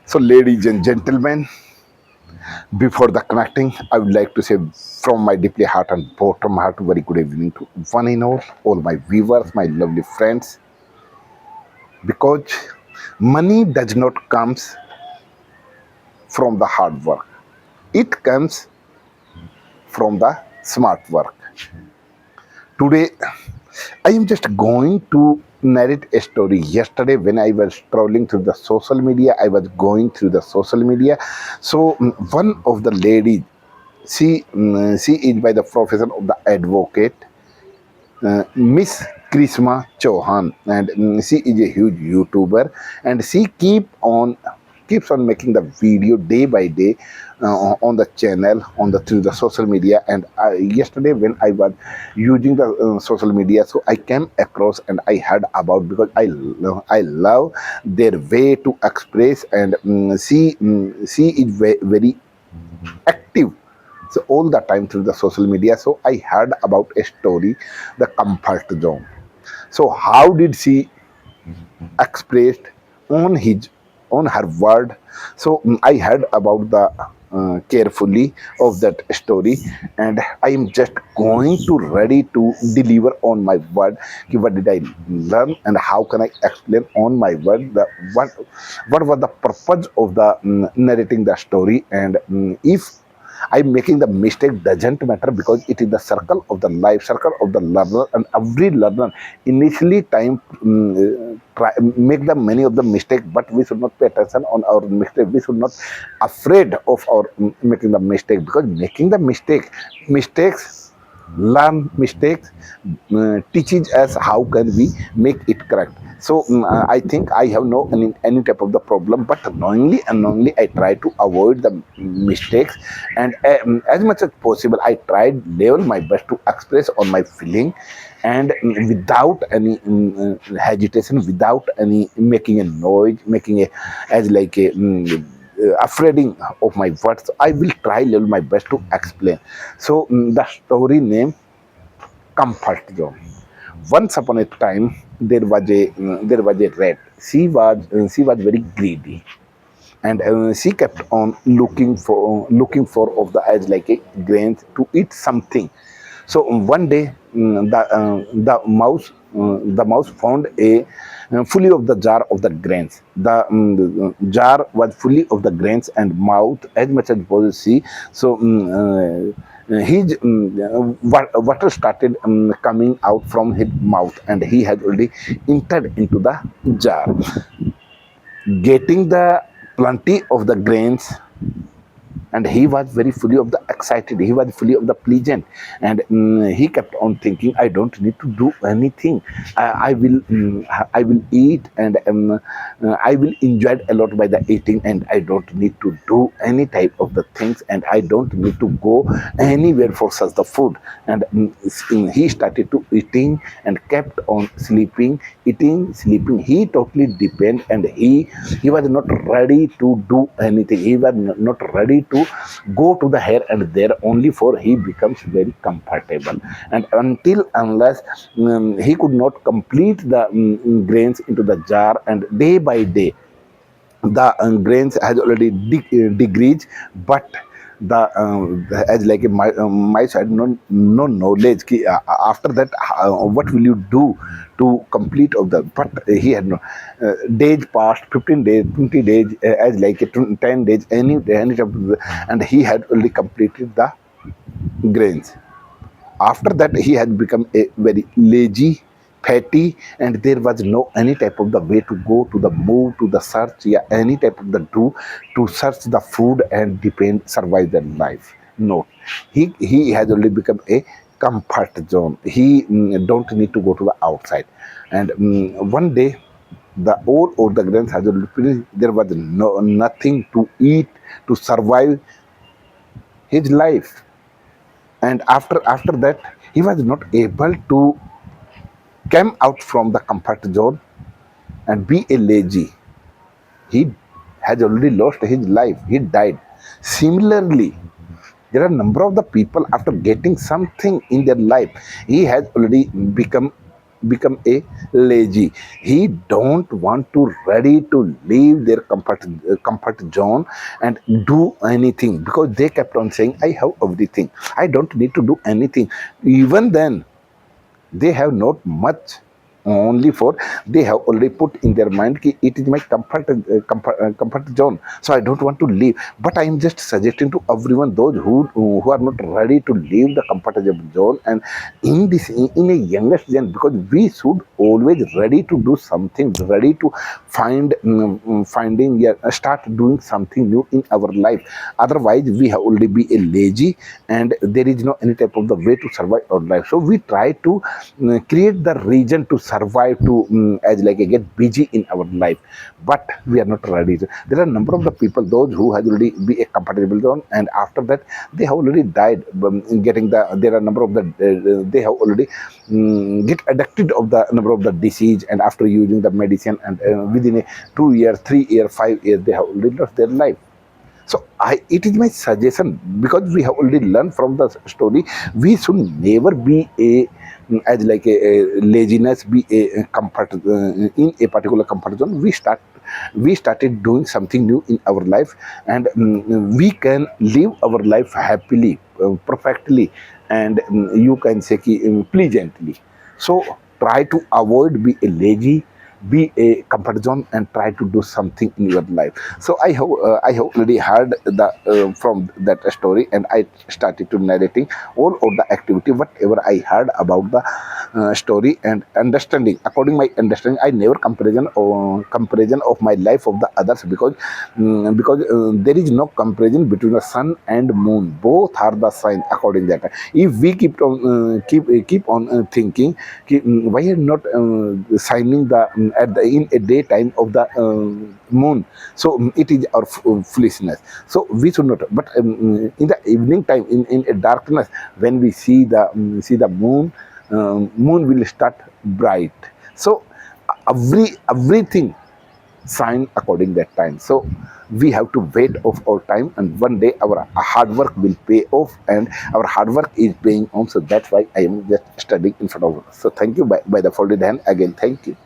So, ladies and gentlemen, before the connecting, I would like to say from my deeply heart and bottom heart, very good evening to one and all my viewers, my lovely friends. Because money does not comes from the hard work; it comes from the smart work. Today, I am just going to narrate a story. Yesterday, when I was scrolling through the social media, I was going through the social media. So, one of the ladies, she is by the profession of the advocate, Miss Krishma Chauhan, and she is a huge YouTuber, and she keeps on making the video day by day on the channel on the through the social media. And yesterday when I was using the social media, so I came across and I heard about, because I love their way to express, and she is very active, so all the time through the social media. So I heard about a story, the comfort zone. So how did she express on his on her word? So I heard about the carefully of that story, and I am just going to ready to deliver on my word. What did I learn and how can I explain on my word the what was the purpose of the narrating the story? And if I'm making the mistake doesn't matter, because it is the circle of the life, circle of the learner, and every learner initially time make the many of the mistake, but we should not pay attention on our mistake. We should not afraid of our making the mistake, because making the mistakes learn mistakes teaches us how can we make it correct. So I think I have no any type of the problem, but knowingly and unknowingly I try to avoid the mistakes, and as much as possible I tried level my best to express on my feeling, and without any hesitation, without any making a noise, making a as like a afraiding of my words. I will try level my best to explain. So the story name, comfort zone. Once upon a time, there was a rat. She was very greedy, and she kept on looking for of the as like a grains to eat something. So one day, the mouse found a fully of the jar of the grains. The jar was fully of the grains, and mouth as much as possible. So his water started coming out from his mouth, and he had already entered into the jar, getting the plenty of the grains, and he was very fully of the excited, he was fully of the pleasant, and he kept on thinking, I don't need to do anything. I will eat, and I will enjoy it a lot by the eating, and I don't need to do any type of the things, and I don't need to go anywhere for such the food. And he started to eating and kept on sleeping, eating, sleeping. He totally depend, and he was not ready to do anything. He was not ready to go to the hair and there, only for he becomes very comfortable. And until unless he could not complete the grains into the jar, and day by day the grains has already decreased, but as like a mice had no knowledge ki, after that what will you do to complete of the, but he had no days passed, 15 days, 20 days, as like a 10 days, any type of and he had already completed the grains. After that, he had become a very lazy, fatty, and there was no any type of the way to go to the move to the search, yeah, any type of the do to search the food and depend survive their life. No, he has only become a comfort zone. He don't need to go to the outside. And one day, all the grains has already finished. There was nothing to eat to survive his life. And after that, he was not able to come out from the comfort zone and be a lazy. He has already lost his life, he died. Similarly, there are a number of the people, after getting something in their life, he has already become become a lazy. He don't want to ready to leave their comfort zone and do anything, because they kept on saying, I have everything, I don't need to do anything. Even then they have not much, only for they have already put in their mind ki it is my comfort zone, so I don't want to leave. But I am just suggesting to everyone, those who are not ready to leave the comfort zone, and in a youngest gen, because we should always ready to do something, ready to finding, yeah, start doing something new in our life. Otherwise we have already be a lazy, and there is no any type of the way to survive our life. So we try to create the reason to survive, to as like get busy in our life, but we are not ready. There are a number of the people, those who has already be a compatible zone, and after that they have already died, in getting the, there are a number of the they have already get addicted of the number of the disease, and after using the medicine, and within a 2 years, 3 years, 5 years, they have already lost their life. So it is my suggestion, because we have already learned from the story, we should never be a as like a laziness, be a comfort in a particular comfort zone. We started doing something new in our life, and we can live our life happily, perfectly, and you can say ki, pleasantly. So try to avoid be a lazy, be a comfort zone, and try to do something in your life. So I have already heard the from that story, and I started to narrating all of the activity whatever I heard about the story, and understanding, according my understanding, I never comparison of my life of the others, because there is no comparison between the sun and moon. Both are the sign, according that. If we keep on thinking, why are not signing the at the in a daytime of the moon, so it is our foolishness. So we should not, but in the evening time, in a darkness, when we see the moon, moon will start bright. So everything sign according that time. So we have to wait of our time, and one day our hard work will pay off, and our hard work is paying off. So that's why I am just studying in front of us. So thank you by the folded hand again. Thank you.